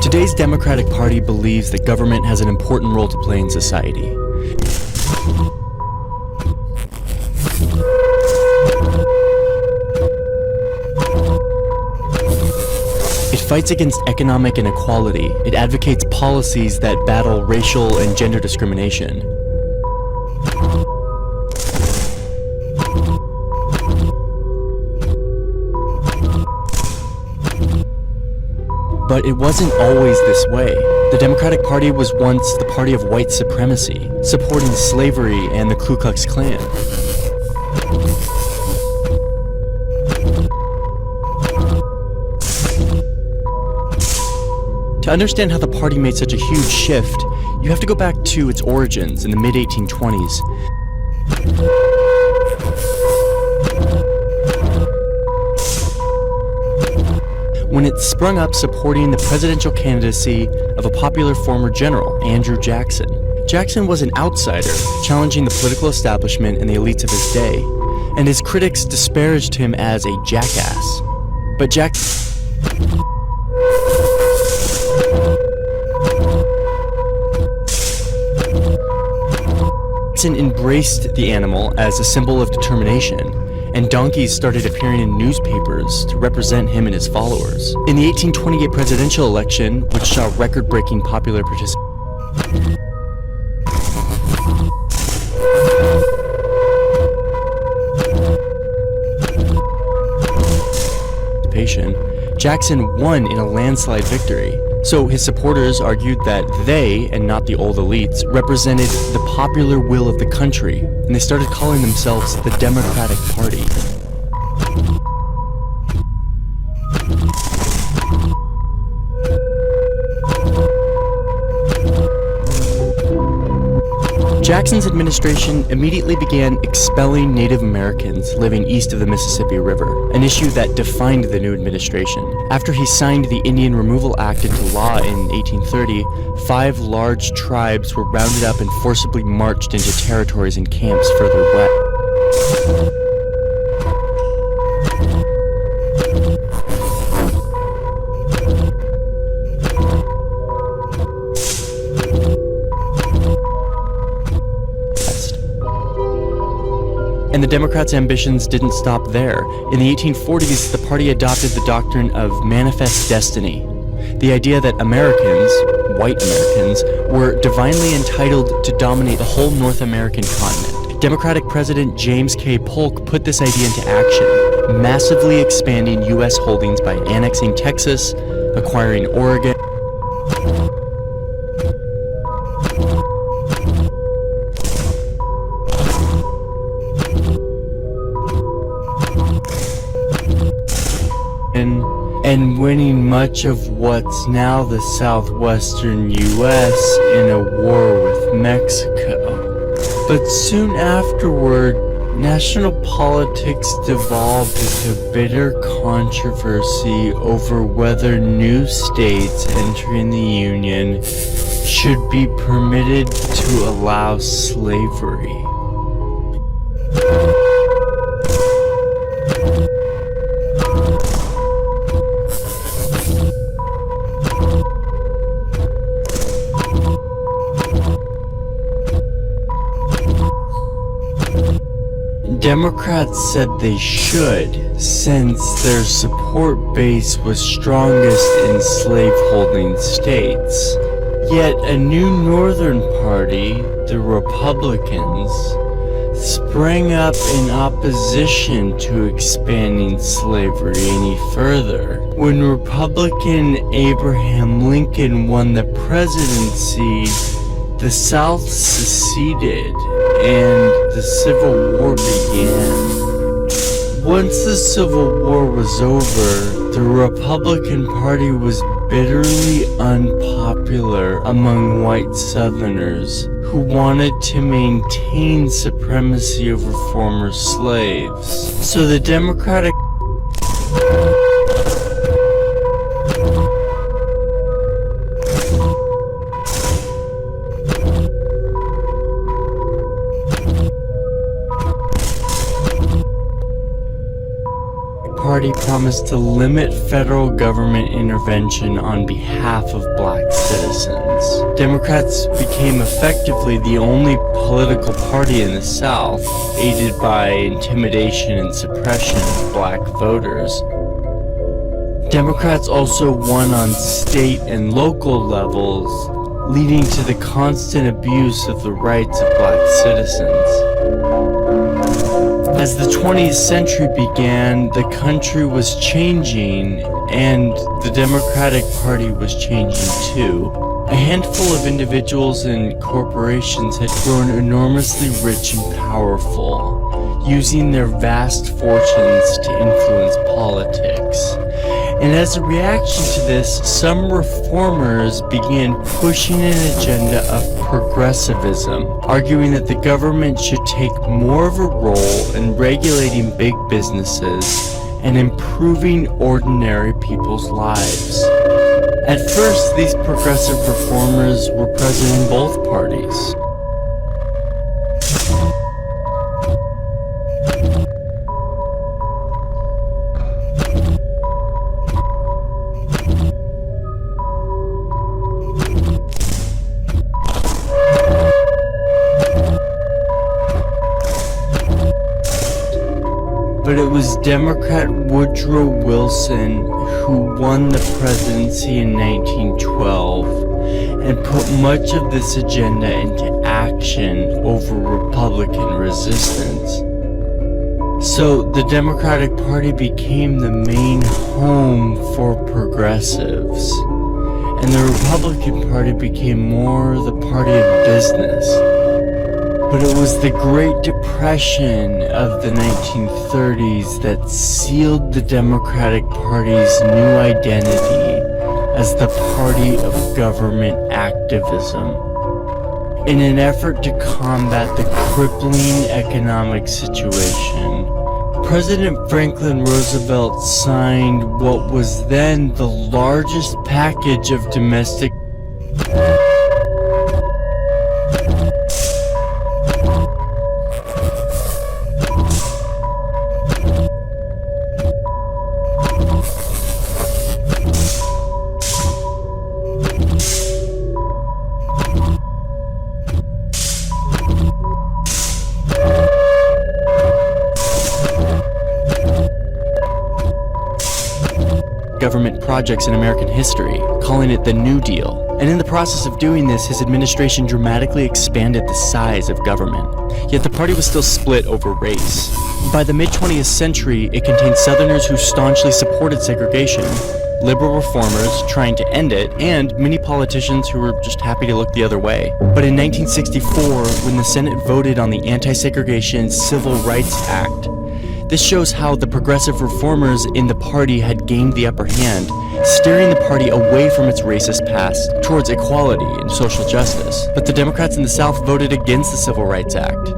Today's Democratic Party believes that government has an important role to play in society. It fights against economic inequality. It advocates policies that battle racial and gender discrimination. But it wasn't always this way. The Democratic Party was once the party of white supremacy, supporting slavery and the Ku Klux Klan. To understand how the party made such a huge shift, you have to go back to its origins in the mid-1820s. When it sprung up supporting the presidential candidacy of a popular former general, Andrew Jackson. Jackson was an outsider, challenging the political establishment and the elites of his day, and his critics disparaged him as a jackass. But Jackson embraced the animal as a symbol of determination, and donkeys started appearing in newspapers to represent him and his followers. In the 1828 presidential election, which saw record-breaking popular participation, Jackson won in a landslide victory. So his supporters argued that they, and not the old elites, represented the popular will of the country, and they started calling themselves the Democratic Party. Jackson's administration immediately began expelling Native Americans living east of the Mississippi River, an issue that defined the new administration. After he signed the Indian Removal Act into law in 1830, 5 large tribes were rounded up and forcibly marched into territories and camps further west. And the Democrats' ambitions didn't stop there. In the 1840s, the party adopted the doctrine of manifest destiny, the idea that Americans, white Americans, were divinely entitled to dominate the whole North American continent. Democratic President James K. Polk put this idea into action, massively expanding U.S. holdings by annexing Texas, acquiring Oregon, and winning much of what's now the southwestern U.S. in a war with Mexico. But soon afterward, national politics devolved into bitter controversy over whether new states entering the Union should be permitted to allow slavery. Democrats said they should, since their support base was strongest in slave-holding states. Yet a new northern party, the Republicans, sprang up in opposition to expanding slavery any further. When Republican Abraham Lincoln won the presidency, the South seceded and the Civil War began. Once the Civil War was over, the Republican Party was bitterly unpopular among white Southerners who wanted to maintain supremacy over former slaves. So the Democratic Party promised to limit federal government intervention on behalf of black citizens. Democrats became effectively the only political party in the South, aided by intimidation and suppression of black voters. Democrats also won on state and local levels, leading to the constant abuse of the rights of black citizens. As the 20th century began, the country was changing, and the Democratic Party was changing too. A handful of individuals and corporations had grown enormously rich and powerful, using their vast fortunes to influence politics. And as a reaction to this, some reformers began pushing an agenda of progressivism, arguing that the government should take more of a role in regulating big businesses and improving ordinary people's lives. At first, these progressive reformers were present in both parties. But it was Democrat Woodrow Wilson who won the presidency in 1912 and put much of this agenda into action over Republican resistance. So the Democratic Party became the main home for progressives, and the Republican Party became more the party of business. But it was the Great Depression of the 1930s that sealed the Democratic Party's new identity as the party of government activism. In an effort to combat the crippling economic situation, President Franklin Roosevelt signed what was then the largest package of domestic government projects in American history, calling it the New Deal. And in the process of doing this, his administration dramatically expanded the size of government. Yet the party was still split over race. By the mid-20th century, it contained Southerners who staunchly supported segregation, liberal reformers trying to end it, and many politicians who were just happy to look the other way. But in 1964, when the Senate voted on the Anti-Segregation Civil Rights Act, this shows how the progressive reformers in the party had gained the upper hand, steering the party away from its racist past towards equality and social justice. But the Democrats in the South voted against the Civil Rights Act,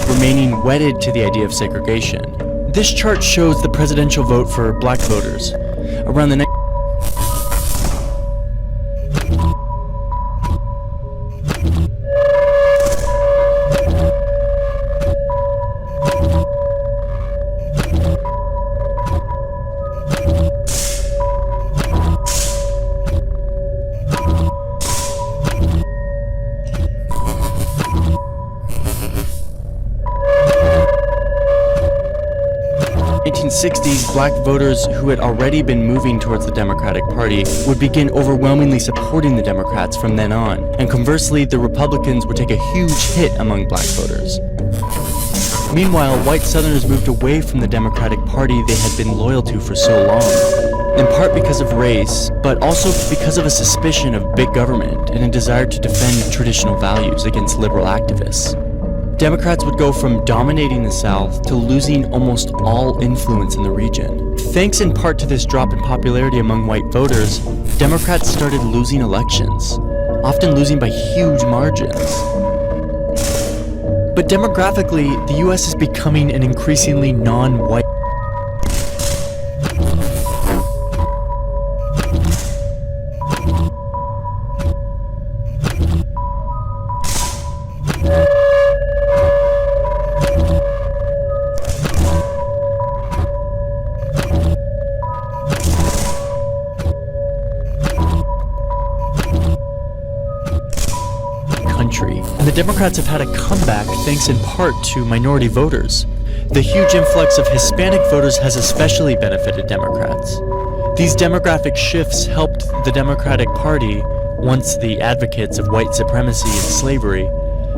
remaining wedded to the idea of segregation. This chart shows the presidential vote for black voters. Around the 1960s, black voters who had already been moving towards the Democratic Party would begin overwhelmingly supporting the Democrats from then on, and conversely, the Republicans would take a huge hit among black voters. Meanwhile, white Southerners moved away from the Democratic Party they had been loyal to for so long, in part because of race, but also because of a suspicion of big government and a desire to defend traditional values against liberal activists. Democrats would go from dominating the South to losing almost all influence in the region. Thanks in part to this drop in popularity among white voters, Democrats started losing elections, often losing by huge margins. But demographically, the US is becoming an increasingly non-white country, and the Democrats have had a comeback thanks in part to minority voters. The huge influx of Hispanic voters has especially benefited Democrats. These demographic shifts helped the Democratic Party, once the advocates of white supremacy and slavery,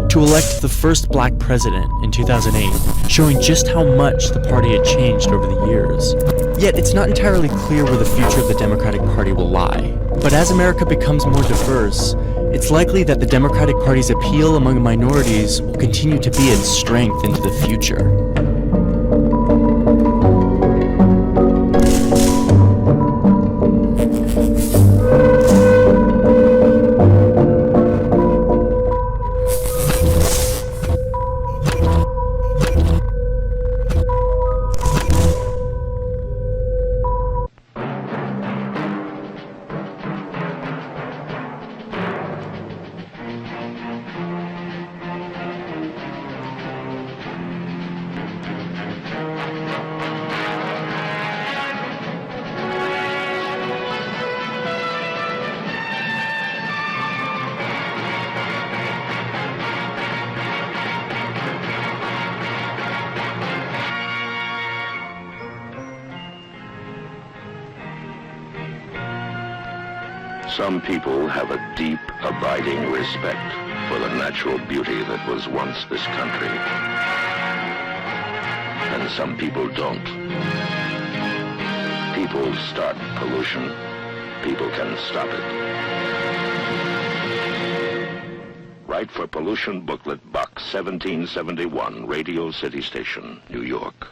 to elect the first black president in 2008, showing just how much the party had changed over the years. Yet it's not entirely clear where the future of the Democratic Party will lie. But as America becomes more diverse, it's likely that the Democratic Party's appeal among minorities will continue to be its strength into the future. Some people have a deep, abiding respect for the natural beauty that was once this country. And some people don't. People start pollution. People can stop it. Write for Pollution Booklet, Box 1771, Radio City Station, New York.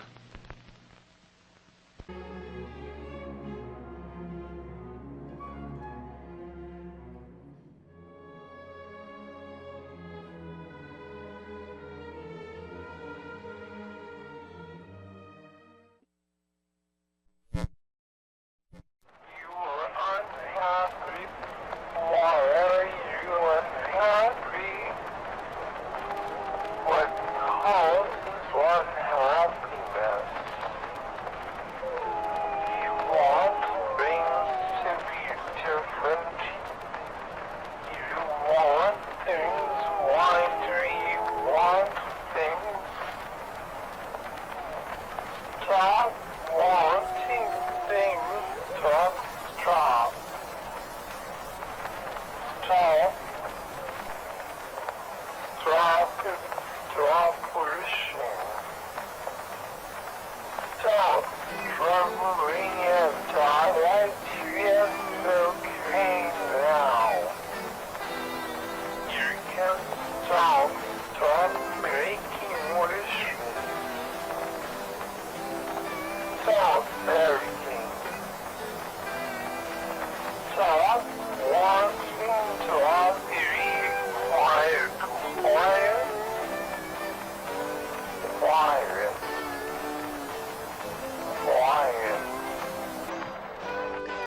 Very